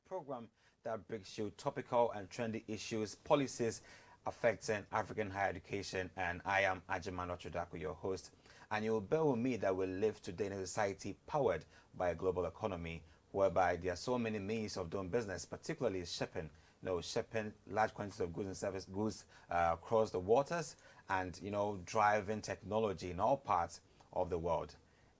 program that brings you topical and trendy issues, policies affecting African higher education. And I am Ajiman Ochodaku, your host. And you will bear with me that we live today in a society powered by a global economy, whereby there are so many means of doing business, particularly shipping. Shipping large quantities of goods and service goods across the waters, and driving technology in all parts of the world.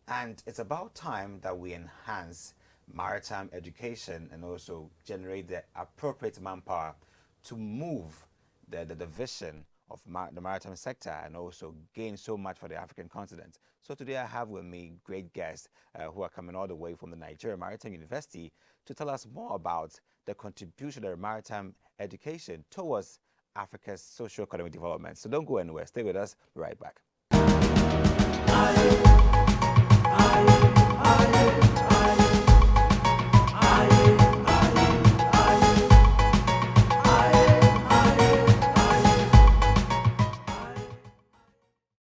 And it's about time that we enhance maritime education and also generate the appropriate manpower to move the vision of the maritime sector and also gain so much for the African continent. So today I have with me great guests who are coming all the way from the Nigerian Maritime University to tell us more about the contribution of maritime education towards Africa's socio-economic development. So don't go anywhere. Stay with us. Be right back.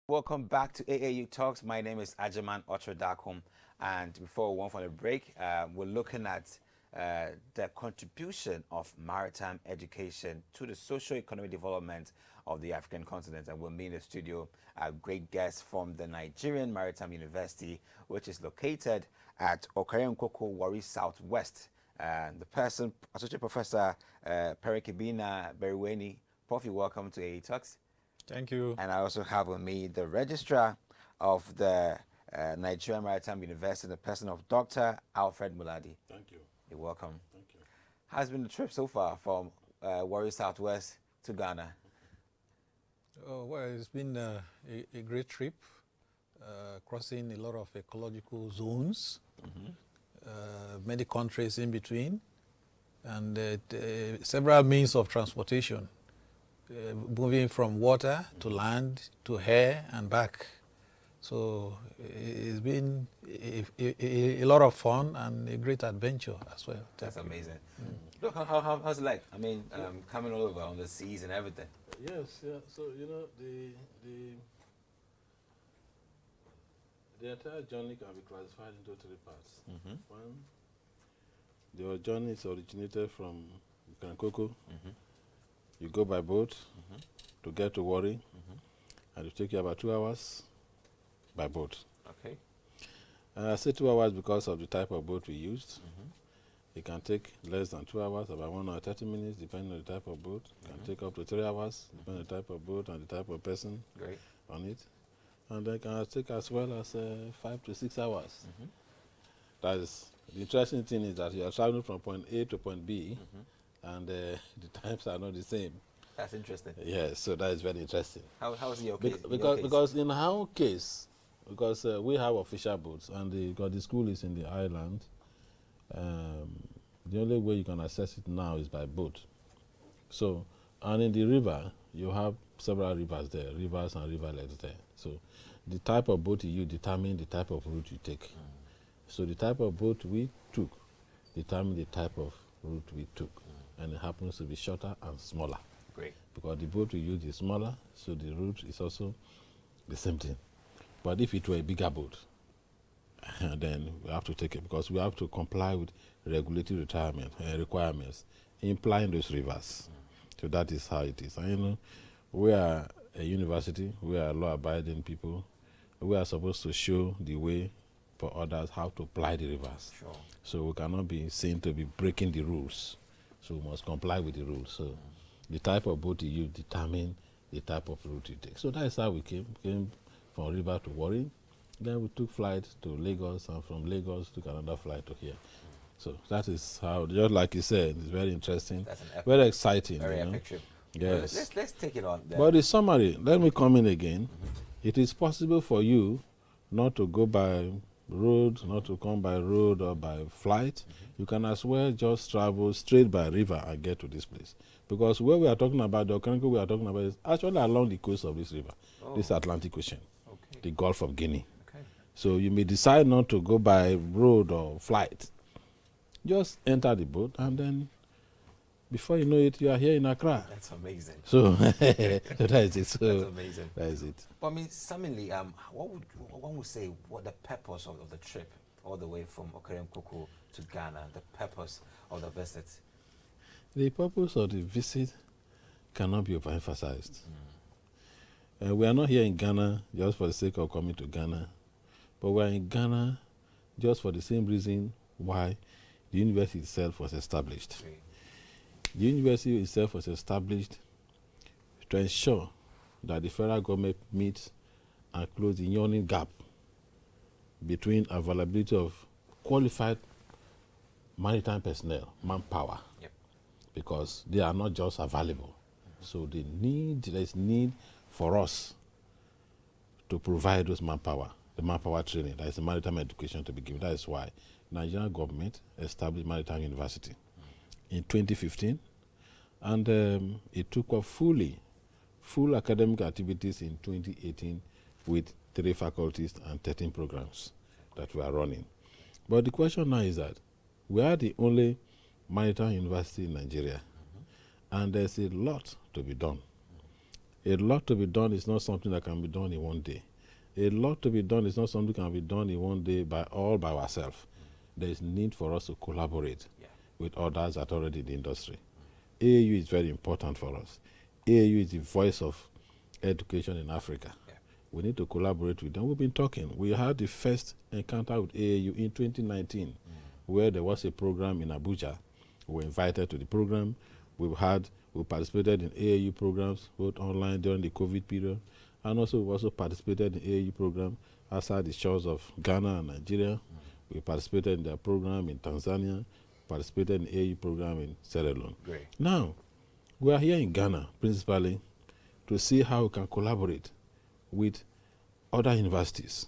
Welcome back to AAU Talks. My name is Ajiman Ochodaku, and before we went for the break, we're looking at the contribution of maritime education to the socio-economic development of the African continent. And we'll meet in the studio a great guest from the Nigerian Maritime University, which is located at Okere-Nkoko, Warri Southwest. The person, Associate Professor Perekibina Bareweni. Prof, welcome to AAU Talks. Thank you. And I also have with me the Registrar of the Nigerian Maritime University, the person of Dr. Alfred Mulade. Thank you. You're welcome. Thank you. How's been the trip so far from Warri Southwest to Ghana? Oh, well, it's been a great trip, crossing a lot of ecological zones, many countries in between, and several means of transportation, moving from water to land to air and back. So it's been a lot of fun and a great adventure as well. That's amazing. Look, how's it like? I mean, coming all over on the seas and everything. Yes, yeah. So the entire journey can be classified into three parts. One, the journey is originated from Okere-Nkoko. You go by boat to get to Warri, and it take you about 2 hours by boat. Okay. And I say 2 hours because of the type of boat we used. It can take less than 2 hours, about 1 hour 30 minutes, depending on the type of boat. It can take up to 3 hours, depending on the type of boat and the type of person on it. And then can take as well as 5 to 6 hours. That is, the interesting thing is that you are traveling from point A to point B, and the times are not the same. That's interesting. Yes, so that is very interesting. How is your case? Because in our case, because we have official boats, and because the school is in the island, the only way you can access it now is by boat. So, and in the river, you have several rivers there, rivers and riverlets there. So, the type of boat you determine the type of route you take. So, the type of boat we took determined the type of route we took, and it happens to be shorter and smaller. Great. Because the boat we use is smaller, so the route is also the same thing. But if it were a bigger boat, then we have to take it, because we have to comply with regulatory requirements implying those rivers. So that is how it is. And we are a university, we are law-abiding people. We are supposed to show the way for others how to apply the rivers. Sure. So we cannot be seen to be breaking the rules. So we must comply with the rules. So the type of boat you determine the type of route you take. So that is how we came from river to Warri. Then we took flight to Lagos, and from Lagos took another flight to here. So that is how, just like you said, it's very interesting. That's an epic, very exciting. very epic trip. Yes. Well, let's take it on there. But the summary, let me come in again. It is possible for you not to go by road, not to come by road or by flight. You can as well just travel straight by river and get to this place. Because where we are talking about, the Okere-Nkoko we are talking about, is actually along the coast of this river, this Atlantic Ocean, the Gulf of Guinea. So you may decide not to go by road or flight. Just enter the boat, and then before you know it, you are here in Accra. That's amazing. So that is it. So that's amazing. That is it. But I mean, suddenly, one would say what the purpose of the trip all the way from Okere-Nkoko to Ghana, the purpose of the visit? The purpose of the visit cannot be overemphasized. We are not here in Ghana just for the sake of coming to Ghana, but we are in Ghana just for the same reason why the university itself was established. Great. The university itself was established to ensure that the federal government meets and close the yawning gap between availability of qualified maritime personnel, manpower, Yep. because they are not just available. So there is need for us to provide those manpower, the manpower training, that is the maritime education to be given. That is why Nigerian government established Maritime University in 2015, and it took up full academic activities in 2018 with 3 faculties and 13 programs that we are running. But the question now is that we are the only maritime university in Nigeria, and there's a lot to be done. A lot to be done is not something that can be done in one day. A lot to be done is not something that can be done in one day by ourselves. There is need for us to collaborate with others that are already in the industry. AAU is very important for us. AAU is the voice of education in Africa. We need to collaborate with them. We've been talking. We had the first encounter with AAU in 2019, where there was a program in Abuja. We were invited to the program. We participated in AAU programs, both online during the COVID period, and also we also participated in AAU program outside the shores of Ghana and Nigeria. We participated in their program in Tanzania, participated in AAU program in Sierra Leone. Great. Now, we are here in Ghana principally to see how we can collaborate with other universities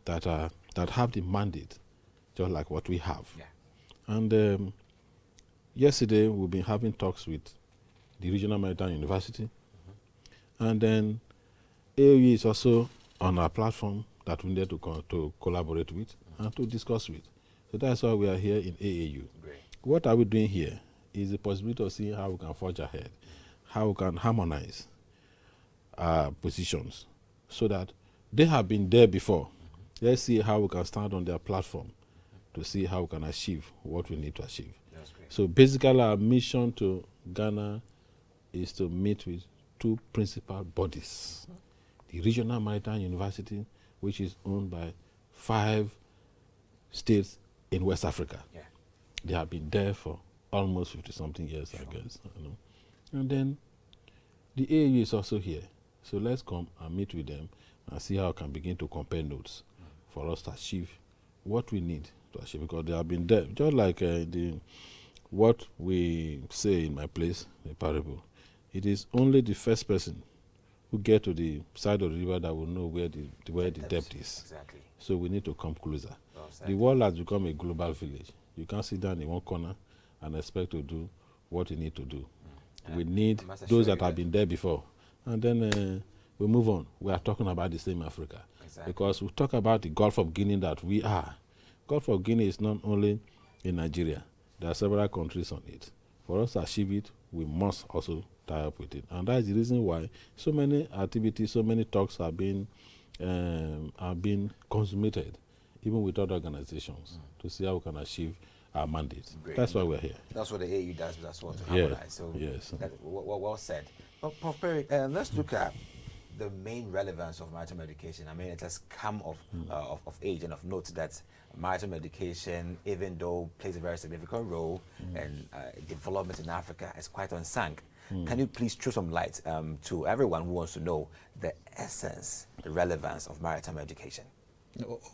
that have the mandate, just like what we have. Yeah. And yesterday we've been having talks with the Regional Maritime University, and then AAU is also on our platform that we need to collaborate with and to discuss with. So that's why we are here in AAU. Great. What are we doing here is the possibility of seeing how we can forge ahead, how we can harmonize our positions so that they have been there before. Let's see how we can stand on their platform to see how we can achieve what we need to achieve. That's great. So basically our mission to Ghana is to meet with 2 principal bodies. The Regional Maritime University, which is owned by 5 states in West Africa. Yeah. They have been there for almost 50-something years, I guess. And then the AAU is also here. So let's come and meet with them and see how we can begin to compare notes for us to achieve what we need to achieve, because they have been there. Just like what we say in my place, the parable, it is only the first person who get to the side of the river that will know where the depth is. Exactly. So we need to come closer. Well said. The world has become a global village. You can't sit down in one corner and expect to do what you need to do. We need those that have been there before. And then we move on. We are talking about the same Africa. Exactly. Because we talk about the Gulf of Guinea that we are. Gulf of Guinea is not only in Nigeria. There are several countries on it. For us to achieve it, we must also tie up with it. And that is the reason why so many activities, so many talks are being consummated, even with other organizations, to see how we can achieve our mandate. Great. That's why we're here. That's what the AAU does. That's what to Yeah. harmonize. So Yes. well said. But Prof. Perry, let's look at the main relevance of maritime education. I mean, it has come of age and of note that maritime education, even though plays a very significant role in development in Africa, is quite unsung. Can you please throw some light to everyone who wants to know the essence, the relevance of maritime education?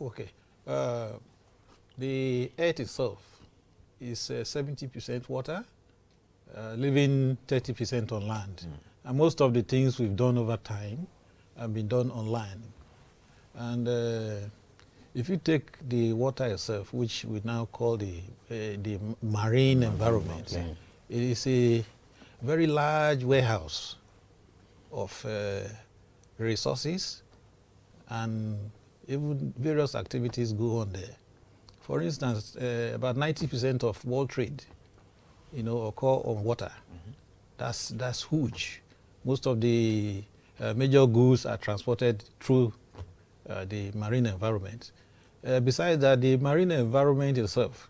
Okay. The earth itself is 70% water, leaving 30% on land. And most of the things we've done over time have been done on land. And if you take the water itself, which we now call the marine environment, it is a very large warehouse of resources, and even various activities go on there. For instance, about 90% of world trade, occur on water. That's huge. Most of the major goods are transported through the marine environment. Besides that, the marine environment itself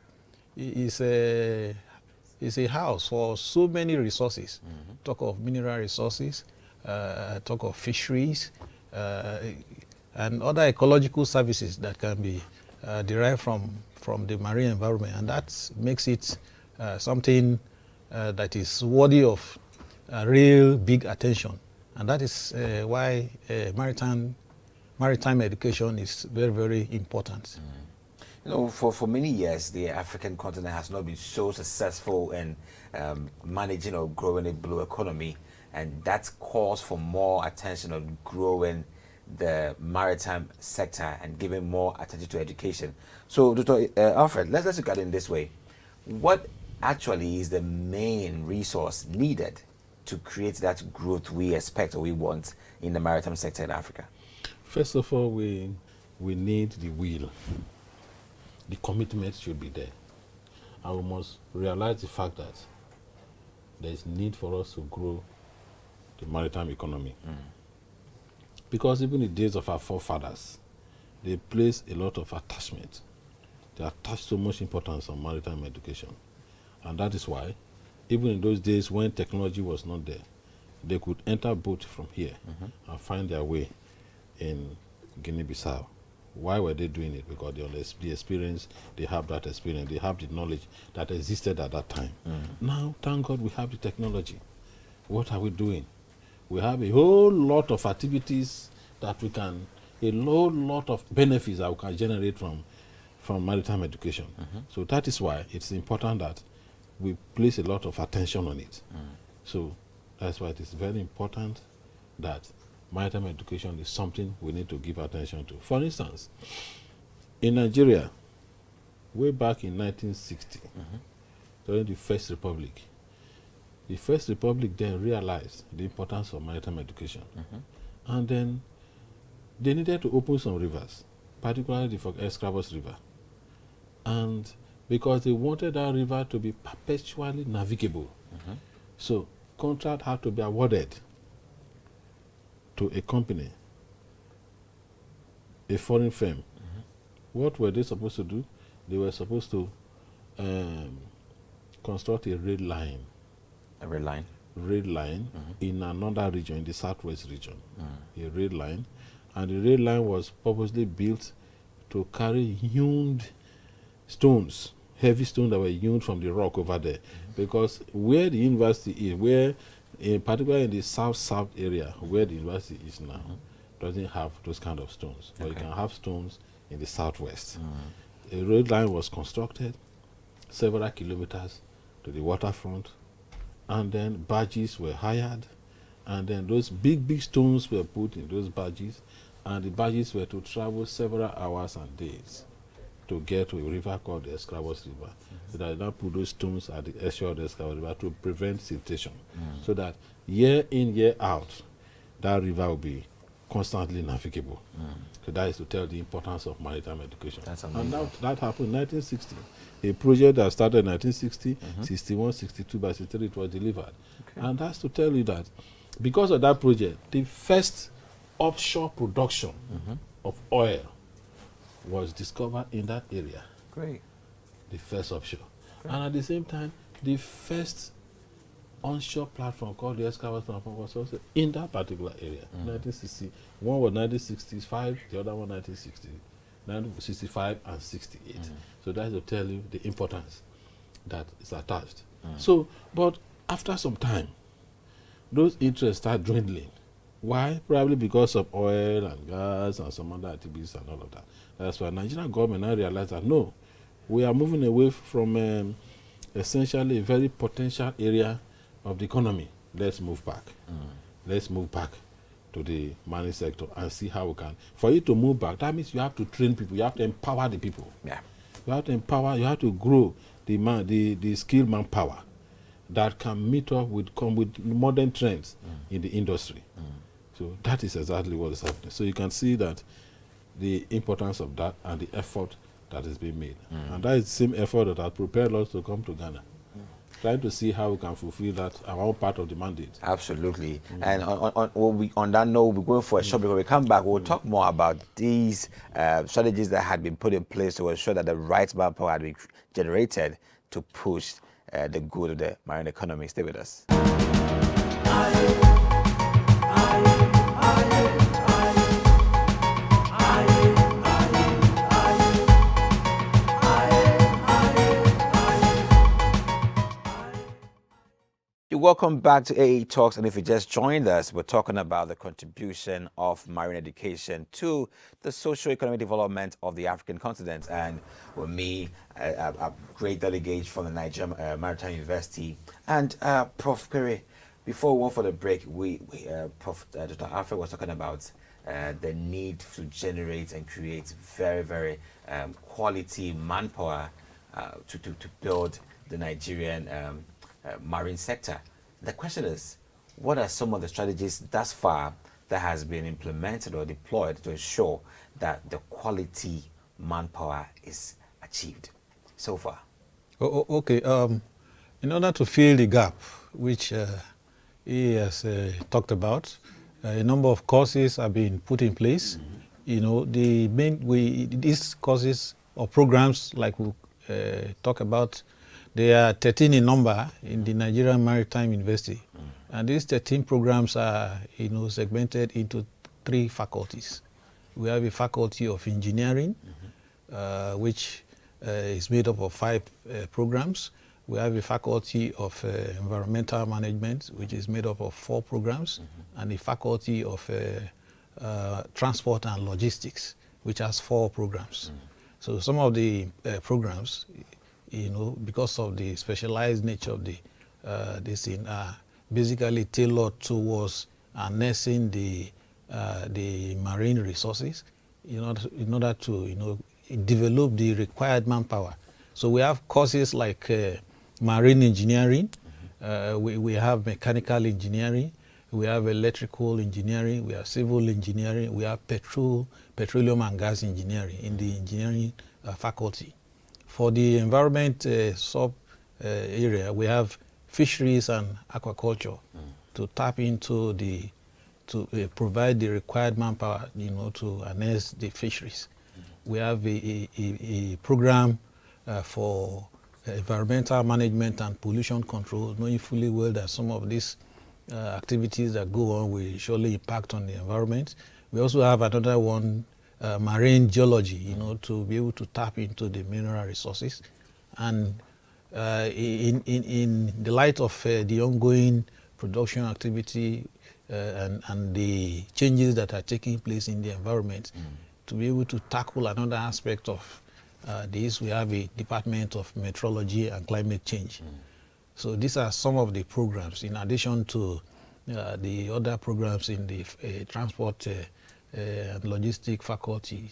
is a house for so many resources. Talk of mineral resources, talk of fisheries, and other ecological services that can be derived from the marine environment, and that makes it something that is worthy of real big attention, and that is why maritime education is very, very important. You know, for many years, the African continent has not been so successful in managing or growing a blue economy, and that calls for more attention on growing the maritime sector and giving more attention to education. So, Dr. Alfred, let's look at it in this way. What actually is the main resource needed to create that growth we expect or we want in the maritime sector in Africa? First of all, we need the will. The commitment should be there. And we must realize the fact that there is need for us to grow the maritime economy. Because even in the days of our forefathers, they placed a lot of attachment. They attached so much importance on maritime education. And that is why, even in those days when technology was not there, they could enter boat from here and find their way in Guinea-Bissau. Why were they doing it? Because the experience, they have that experience, they have the knowledge that existed at that time. Now, thank God we have the technology. What are we doing? We have a whole lot of activities that we can, a whole lot of benefits that we can generate from maritime education. So that is why it's important that we place a lot of attention on it. So that's why it is very important that maritime education is something we need to give attention to. For instance, in Nigeria, way back in 1960, during the First Republic, the First Republic then realized the importance of maritime education. And then they needed to open some rivers, particularly the Escravos River. And because they wanted that river to be perpetually navigable, so contract had to be awarded to a company, a foreign firm. What were they supposed to do? They were supposed to construct a rail line. A rail line? Rail line in another region, in the southwest region. A rail line. And the rail line was purposely built to carry hewn stones, heavy stones that were hewn from the rock over there. Because where the university is, where particularly in the south-south area where the university is now, doesn't have those kind of stones. But you can have stones in the southwest. A road line was constructed several kilometers to the waterfront, and then barges were hired, and then those big stones were put in those barges, and the barges were to travel several hours and days to get to a river called the Escravos River. So that they now put those stones at the estuary of the Escravos River to prevent siltation. So that year in, year out, that river will be constantly navigable. So that is to tell the importance of maritime education. And now that happened in 1960. A project that started in 1960, 61, 62, by 63 it was delivered. And that's to tell you that because of that project, the first offshore production of oil was discovered in that area. Great. The first offshore. And at the same time, the first onshore platform called the Escravos platform was also in that particular area. 1960. One was 1965, the other one 1960, 1965 and 68. So that's to tell you the importance that is attached. So, but after some time, those interests start dwindling. Why? Probably because of oil and gas and some other activities and all of that. That's why Nigerian government now realized that no, we are moving away from essentially a very potential area of the economy. Let's move back. Let's move back to the mining sector and see how we can. For you to move back, that means you have to train people. You have to empower the people. Yeah. You have to empower. You have to grow the skilled manpower that can meet up with modern trends in the industry. So that is exactly what is happening. So you can see that the importance of that and the effort that is being made. And that is the same effort that has prepared us to come to Ghana. trying to see how we can fulfill that, our own part of the mandate. Absolutely. And on that note, we'll be going for a short break. When we come back, we'll talk more about these strategies that had been put in place to ensure that the right manpower had been generated to push the good of the marine economy. Stay with us. Welcome back to AAU Talks, and if you just joined us, we're talking about the contribution of marine education to the socio-economic development of the African continent. And with me, a great delegate from the Nigerian Maritime University, and Prof. Pere. Before we went for the break, Prof. Dr. Alfred was talking about the need to generate and create very, very quality manpower to build the Nigerian marine sector. The question is, what are some of the strategies thus far that has been implemented or deployed to ensure that the quality manpower is achieved so far? Okay. In order to fill the gap, which he has talked about, a number of courses have been put in place. You know, these courses or programs, like we talk about, they are 13 in number in the Nigerian Maritime University. And these 13 programs are, segmented into 3 faculties. We have a faculty of engineering, which is made up of 5 programs. We have a faculty of environmental management, which is made up of 4 programs, and a faculty of transport and logistics, which has 4 programs. So some of the programs, because of the specialized nature of this thing, are basically tailored towards harnessing the marine resources in order to develop the required manpower. So we have courses like marine engineering, we have mechanical engineering, we have electrical engineering, we have civil engineering, we have petroleum and gas engineering in the engineering faculty. For the environment area, we have fisheries and aquaculture to tap into to provide the required manpower, to harness the fisheries. We have a program for environmental management and pollution control, knowing fully well that some of these activities that go on will surely impact on the environment. We also have another one, marine geology, to be able to tap into the mineral resources. And in the light of the ongoing production activity and the changes that are taking place in the environment, to be able to tackle another aspect of this, we have a Department of Meteorology and Climate Change. So these are some of the programs, in addition to the other programs in the transport and logistic faculty,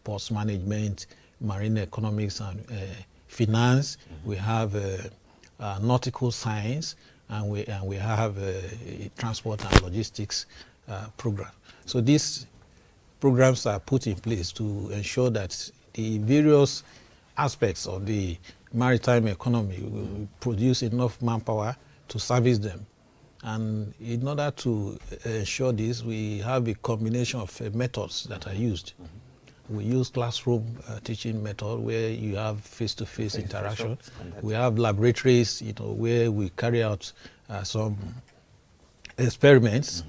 ports management, marine economics and finance. We have nautical science, and we have a transport and logistics program. So these programs are put in place to ensure that the various aspects of the maritime economy will produce enough manpower to service them. And in order to ensure this, we have a combination of methods that are used. We use classroom teaching method where you have face-to-face interaction. We have laboratories, where we carry out some experiments.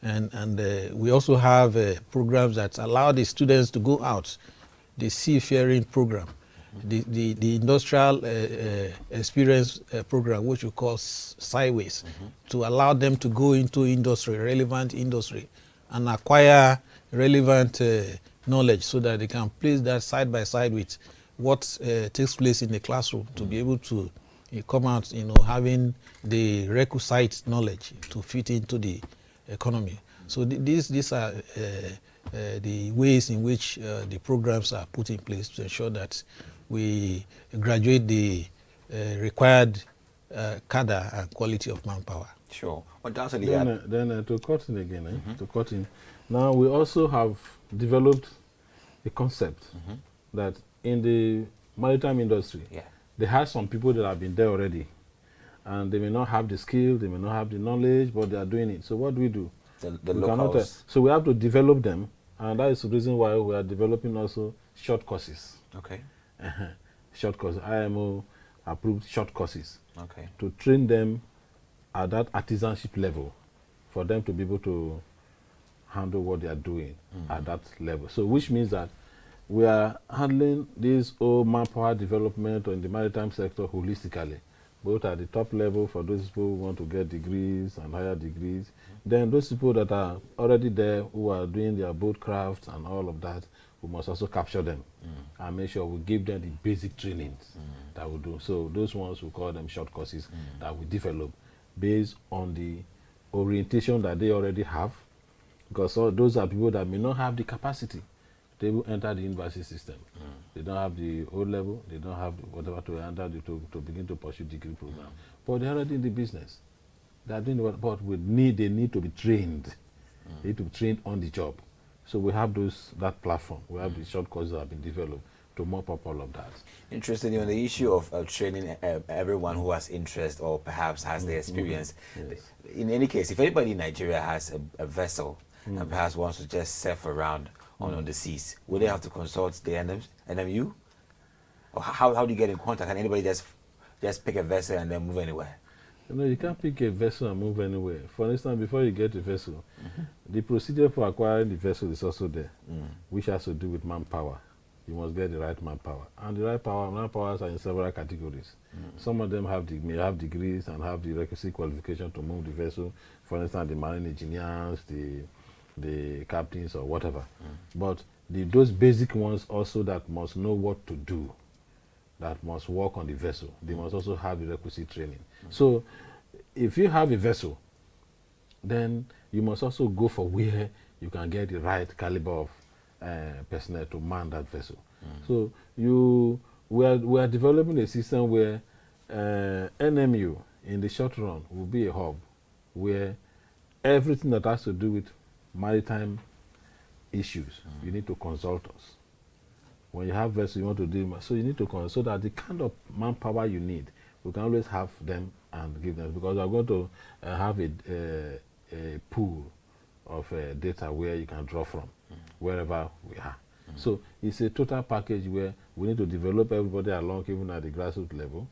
And we also have programs that allow the students to go out, the seafaring program, the industrial experience program, which we call Sideways, to allow them to go into industry, relevant industry, and acquire relevant knowledge so that they can place that side by side with what takes place in the classroom, to be able to come out, having the requisite knowledge to fit into the economy. So these are the ways in which the programs are put in place to ensure that we graduate the required cadre and quality of manpower. Sure. Then to cut in again, to cut in. Now we also have developed a concept that in the maritime industry, there are some people that have been there already, and they may not have the skill, they may not have the knowledge, but they are doing it. So what do we do? The We cannot, locals. so we have to develop them, and that is the reason why we are developing also short courses. Okay. Short courses, IMO approved short courses Okay. to train them at that artisanship level, for them to be able to handle what they are doing at that level. So which means that we are handling this whole manpower development in the maritime sector holistically, both at the top level for those people who want to get degrees and higher degrees, then those people that are already there who are doing their boat crafts and all of that, we must also capture them and make sure we give them the basic trainings that we do. So those ones, we call them short courses that we develop based on the orientation that they already have, because those are people that may not have the capacity. They will enter the university system. They don't have the O level, they don't have whatever to enter to begin to pursue degree program. But they're already in the business. They are doing what, but they need to be trained. They need to be trained on the job. So we have that platform. We have the short courses that have been developed to mop up all of that. Interesting on the issue of training everyone who has interest or perhaps has the experience. Yes. In any case, if anybody in Nigeria has a vessel and perhaps wants to just surf around on the seas, will they have to consult the NMU? Or how do you get in contact? Can anybody just pick a vessel and then move anywhere? No, you can't pick a vessel and move anywhere. For instance, before you get a vessel, the procedure for acquiring the vessel is also there, which has to do with manpower. You must get the right manpower. And the right manpowers are in several categories. Some of them may have degrees and have the requisite qualification to move the vessel. For instance, the marine engineers, the captains or whatever. But those basic ones also that must know what to do, that must work on the vessel, they must also have the requisite training. So if you have a vessel, then you must also go for where you can get the right caliber of personnel to man that vessel. So we are developing a system where NMU in the short run will be a hub where everything that has to do with maritime issues, you need to consult us. When you have vessels, you want to do, so you need to consult, so that the kind of manpower you need, we can always have them and give them, because we are going to have a pool of data where you can draw from, wherever we are. So it's a total package where we need to develop everybody along, even at the grassroots level,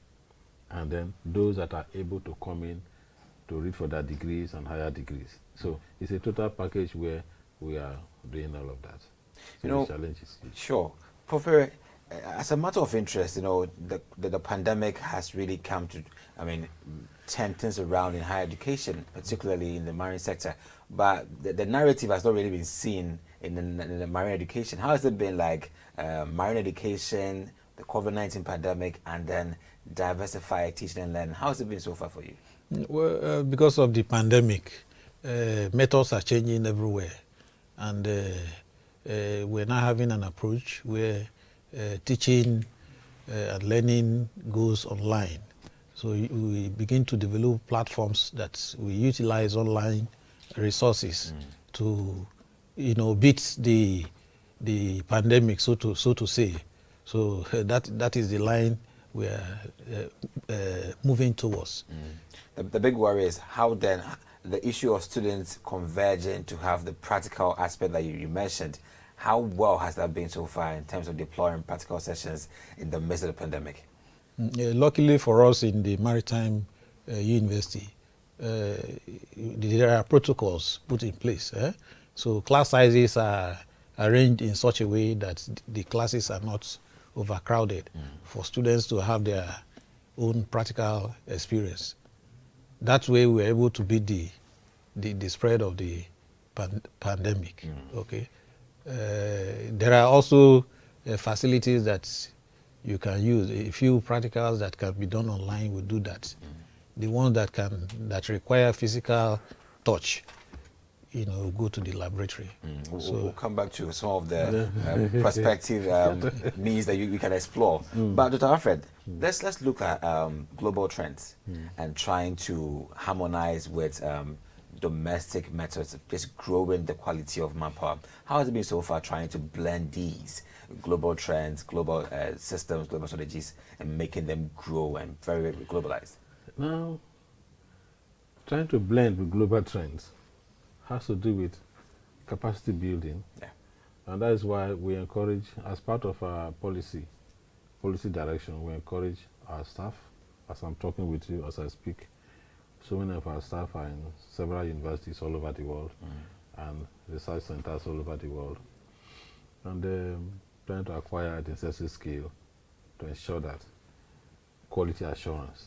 and then those that are able to come in to read for their degrees and higher degrees. So it's a total package where we are doing all of that. So You know, the challenge is huge. Sure. Professor, as a matter of interest, the pandemic has really come to, turn things around in higher education, particularly in the marine sector. But the narrative has not really been seen in the marine education. How has it been like marine education, the COVID-19 pandemic, and then diversified teaching and learning? How has it been so far for you? Well, because of the pandemic, methods are changing everywhere. And we're now having an approach where teaching and learning goes online. So we begin to develop platforms that we utilize online resources to, beat the pandemic, so to say. So that is the line we are moving towards. The big worry is how then the issue of students converging to have the practical aspect that you mentioned. How well has that been so far in terms of deploying practical sessions in the midst of the pandemic? Luckily for us in the Maritime University, there are protocols put in place. So class sizes are arranged in such a way that the classes are not overcrowded for students to have their own practical experience. That way we're able to beat the spread of the pandemic. Okay. There are also facilities that you can use. A few practicals that can be done online will do that. The ones that require physical touch, go to the laboratory. We'll come back to some of the prospective means that we can explore. But Dr. Alfred, let's look at global trends and trying to harmonize with domestic methods of just growing the quality of manpower. How has it been so far trying to blend these global trends, global systems, global strategies, and making them grow and very, very globalized? Now, trying to blend with global trends has to do with capacity building. Yeah. And that is why we encourage, as part of our policy direction, we encourage our staff, as I'm talking with you, as I speak. So many of our staff are in several universities all over the world and research centers all over the world. And trying to acquire the necessary skill to ensure that quality assurance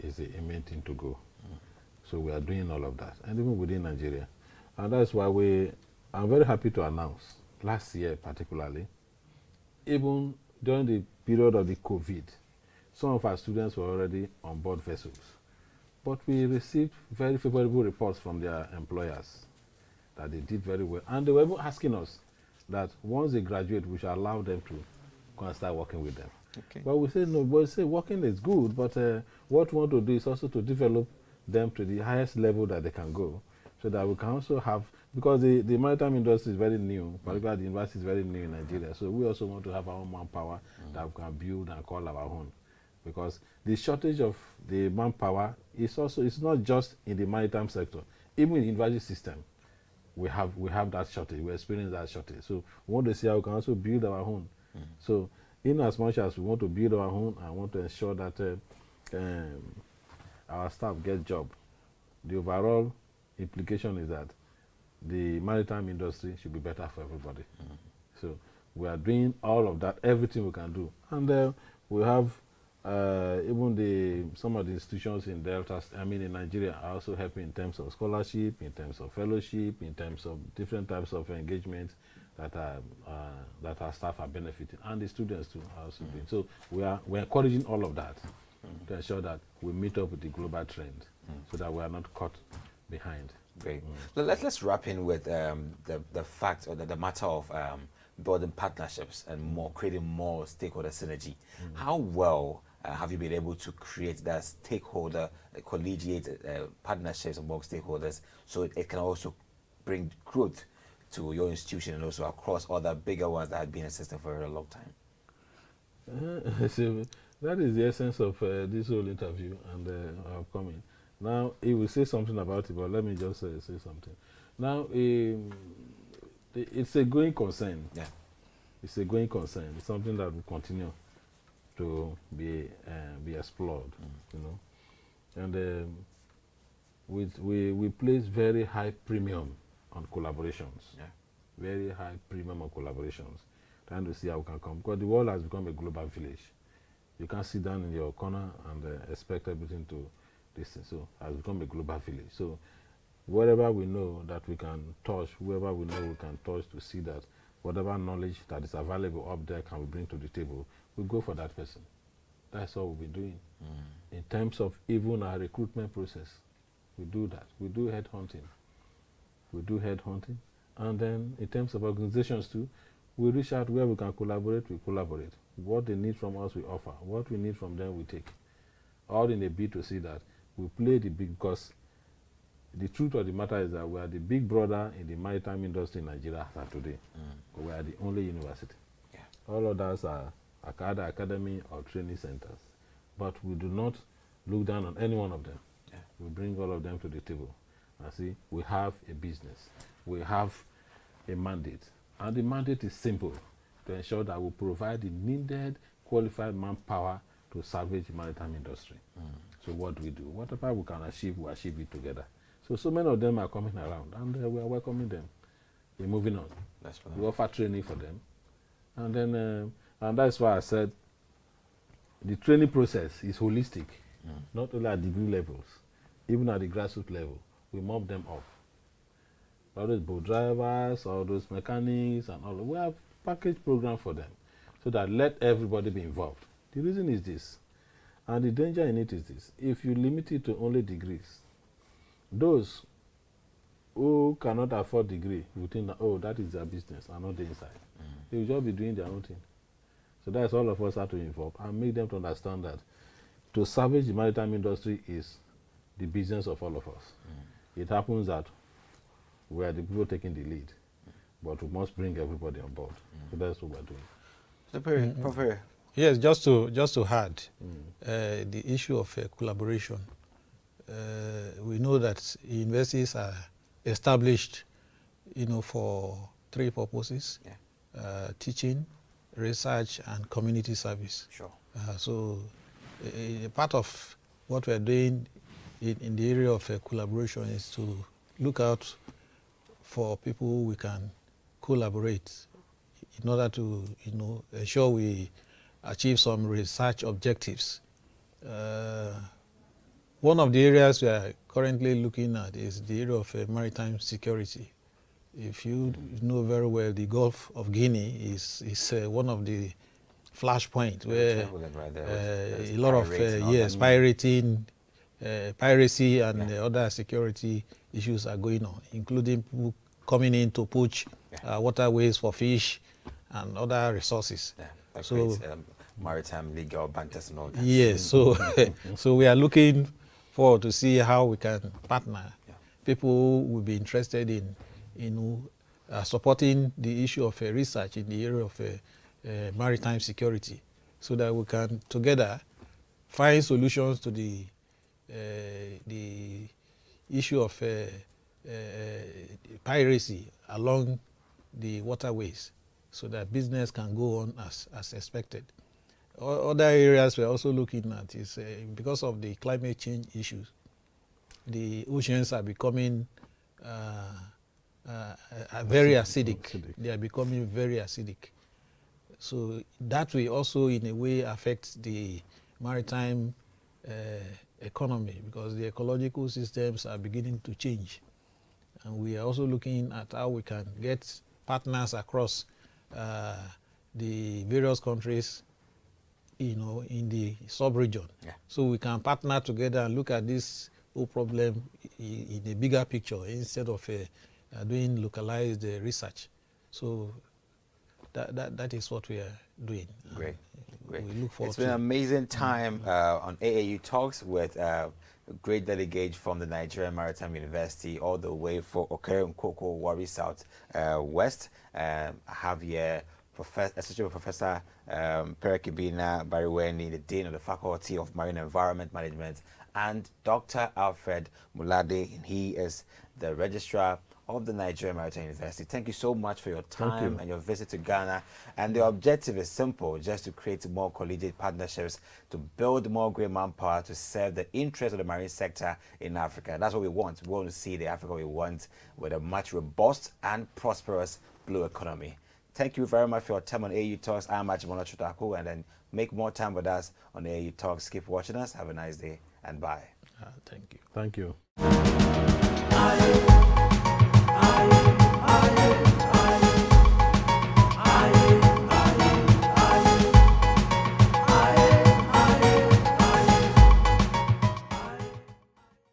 is the main thing to go. So we are doing all of that, and even within Nigeria. And that's why I'm very happy to announce, last year particularly, even during the period of the COVID, some of our students were already on board vessels. But we received very favorable reports from their employers that they did very well. And they were even asking us that once they graduate, we should allow them to go and start working with them. Okay. But we say, no, but we say working is good, but what we want to do is also to develop them to the highest level that they can go, so that we can also have, because the maritime industry is very new, particularly the university is very new in Nigeria, so we also want to have our own manpower that we can build and call our own. Because the shortage of the manpower is also, it's not just in the maritime sector, even in the university system, we have that shortage, we experience that shortage. So we want to see how we can also build our own. So in as much as we want to build our own, I want to ensure that our staff get job. The overall implication is that the maritime industry should be better for everybody. So we are doing all of that, everything we can do. And we have even some of the institutions in Delta, in Nigeria, are also helping in terms of scholarship, in terms of fellowship, in terms of different types of engagements that our staff are benefiting, and the students too are also doing. So we're encouraging all of that to ensure that we meet up with the global trend, so that we are not caught behind. Great. Let's wrap in with the fact, or the matter of building partnerships and creating more stakeholder synergy. How well have you been able to create that stakeholder, collegiate partnerships among stakeholders, so it can also bring growth to your institution and also across other bigger ones that have been in the system for a very long time? So that is the essence of this whole interview and our coming. Now, he will say something about it, but let me just say something. Now, it's a going concern. Yeah. It's a going concern. It's something that will continue to be explored, you know. And we place very high premium on collaborations. Yeah. Very high premium on collaborations. Trying to see how we can come, because the world has become a global village. You can't sit down in your corner and expect everything to listen. So it has become a global village. So wherever we know that we can touch, whoever we know we can touch, to see that whatever knowledge that is available up there can we bring to the table, we go for that person. That's all we'll be doing. In terms of even our recruitment process, we do that. We do headhunting. And then in terms of organizations too, we reach out where we can collaborate, we collaborate. What they need from us, we offer. What we need from them, we take. All in a bid to see that we play the big, because the truth of the matter is that we are the big brother in the maritime industry in Nigeria today. We are the only university. Yeah. All others are either academy or training centers. But we do not look down on any one of them. Yeah. We bring all of them to the table. And see, we have a business. We have a mandate. And the mandate is simple, to ensure that we provide the needed qualified manpower to salvage the maritime industry. So what do we do? Whatever we can achieve, we achieve it together. So many of them are coming around, and we are welcoming them. We're moving on. We offer training for them. And then, and that's why I said the training process is holistic, not only at degree levels, even at the grassroots level. We mop them up. All those boat drivers, all those mechanics, and all. We have package program for them, so that let everybody be involved. The reason is this, and the danger in it is this: if you limit it to only degrees, those who cannot afford degree will think that, oh, that is their business and not the inside. They will just be doing their own thing. So that's all of us have to involve and make them to understand that to salvage the maritime industry is the business of all of us. It happens that we are the people taking the lead, but we must bring everybody on board. So that's what we're doing. So, Prof, Yes, just to add, the issue of collaboration. We know that universities are established, for three purposes: teaching, research, and community service. Sure. So, part of what we're doing in the area of collaboration is to look out for people we can collaborate in order to, ensure we achieve some research objectives. One of the areas we are currently looking at is the area of maritime security. If you know very well, the Gulf of Guinea is one of the flashpoints where a lot of piracy and other security issues are going on, including people coming in to poach waterways for fish and other resources. That creates maritime legal banters and all that. Yes, so we are looking forward to see how we can partner. People who will be interested in supporting the issue of research in the area of maritime security, so that we can together find solutions to the issue of piracy along the waterways, so that business can go on as expected. Other areas we're also looking at is because of the climate change issues, the oceans are becoming very acidic. They are becoming very acidic. So that will also in a way affect the maritime economy, because the ecological systems are beginning to change. And we are also looking at how we can get partners across the various countries, in the sub-region. So we can partner together and look at this whole problem in a bigger picture instead of doing localized research. So that is what we are doing. Great. We look forward It's been an amazing time on AAU Talks with a great delegate from the Nigerian Maritime University all the way for Okere-Nkoko, Warri South West. I have here Associate Professor Perekibina Bareweni, the Dean of the Faculty of Marine Environment Management, and Dr. Alfred Mulade. He is the Registrar of the Nigerian Maritime University. Thank you so much for your time and your visit to Ghana. And the objective is simple: just to create more collegiate partnerships, to build more great manpower to serve the interests of the marine sector in Africa. That's what we want. We want to see the Africa we want with a much robust and prosperous blue economy. Thank you very much for your time on AAU Talks. I'm Ajimona Chutaku, and then make more time with us on AAU Talks. Keep watching us. Have a nice day, and bye. Thank you. Thank you.